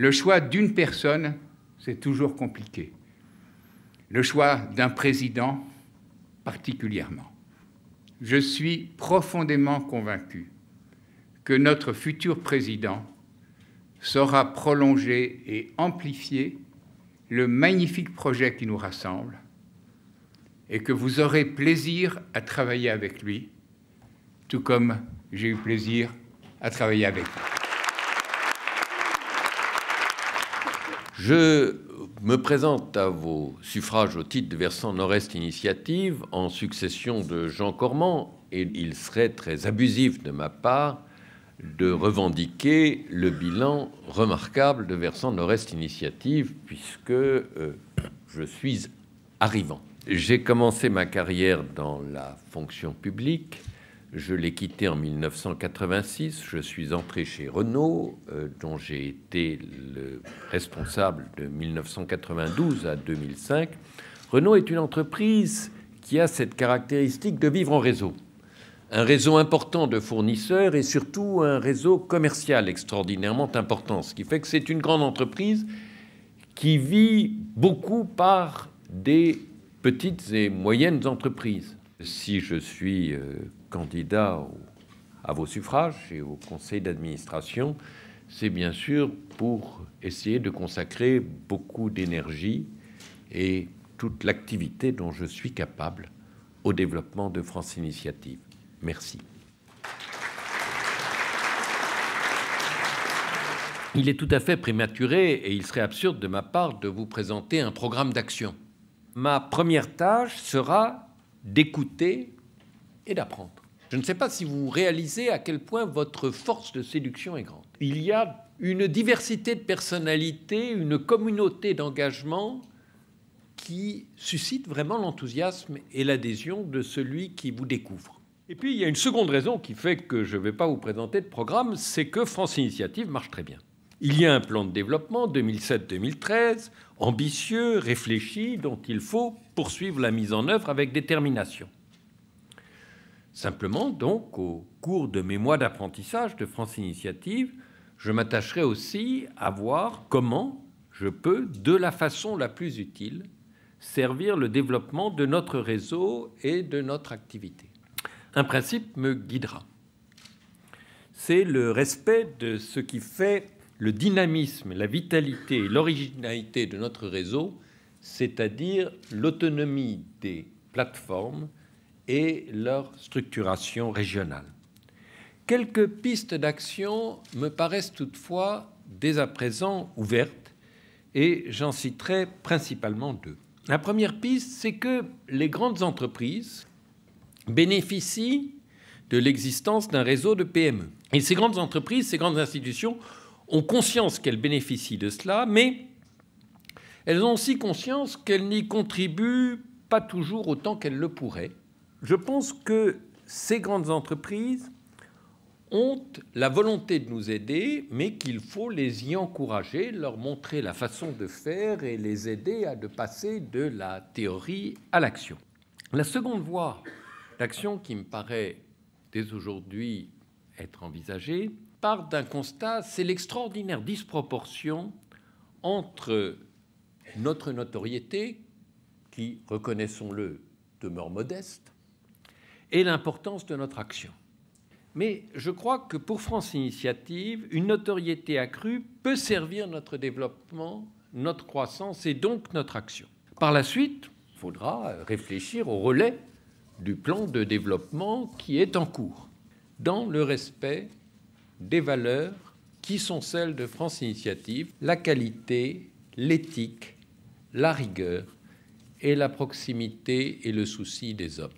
Le choix d'une personne, c'est toujours compliqué. Le choix d'un président, particulièrement. Je suis profondément convaincu que notre futur président saura prolonger et amplifier le magnifique projet qui nous rassemble et que vous aurez plaisir à travailler avec lui, tout comme j'ai eu plaisir à travailler avec vous. Je me présente à vos suffrages au titre de versant Nord-Est Initiative en succession de Jean Cormand, et il serait très abusif de ma part de revendiquer le bilan remarquable de versant Nord-Est Initiative, puisque je suis arrivant. J'ai commencé ma carrière dans la fonction publique. Je l'ai quitté en 1986. Je suis entré chez Renault, dont j'ai été le responsable de 1992 à 2005. Renault est une entreprise qui a cette caractéristique de vivre en réseau. Un réseau important de fournisseurs et surtout un réseau commercial extraordinairement important, ce qui fait que c'est une grande entreprise qui vit beaucoup par des petites et moyennes entreprises. Si je suis candidat à vos suffrages et au conseil d'administration, c'est bien sûr pour essayer de consacrer beaucoup d'énergie et toute l'activité dont je suis capable au développement de France Initiative. Merci. Il est tout à fait prématuré et il serait absurde de ma part de vous présenter un programme d'action. Ma première tâche sera d'écouter et d'apprendre. Je ne sais pas si vous réalisez à quel point votre force de séduction est grande. Il y a une diversité de personnalités, une communauté d'engagement qui suscite vraiment l'enthousiasme et l'adhésion de celui qui vous découvre. Et puis, il y a une seconde raison qui fait que je ne vais pas vous présenter de programme, c'est que France Initiative marche très bien. Il y a un plan de développement 2007-2013, ambitieux, réfléchi, dont il faut poursuivre la mise en œuvre avec détermination. Simplement, donc, au cours de mes mois d'apprentissage de France Initiative, je m'attacherai aussi à voir comment je peux, de la façon la plus utile, servir le développement de notre réseau et de notre activité. Un principe me guidera. C'est le respect de ce qui fait le dynamisme, la vitalité et l'originalité de notre réseau, c'est-à-dire l'autonomie des plateformes et leur structuration régionale. Quelques pistes d'action me paraissent toutefois dès à présent ouvertes et j'en citerai principalement deux. La première piste, c'est que les grandes entreprises bénéficient de l'existence d'un réseau de PME. Et ces grandes entreprises, ces grandes institutions ont conscience qu'elles bénéficient de cela, mais elles ont aussi conscience qu'elles n'y contribuent pas toujours autant qu'elles le pourraient. Je pense que ces grandes entreprises ont la volonté de nous aider, mais qu'il faut les y encourager, leur montrer la façon de faire et les aider à passer de la théorie à l'action. La seconde voie d'action qui me paraît dès aujourd'hui être envisagée part d'un constat, c'est l'extraordinaire disproportion entre notre notoriété, qui, reconnaissons-le, demeure modeste, et l'importance de notre action. Mais je crois que pour France Initiative, une notoriété accrue peut servir notre développement, notre croissance et donc notre action. Par la suite, il faudra réfléchir au relais du plan de développement qui est en cours, dans le respect des valeurs qui sont celles de France Initiative, la qualité, l'éthique, la rigueur et la proximité et le souci des hommes.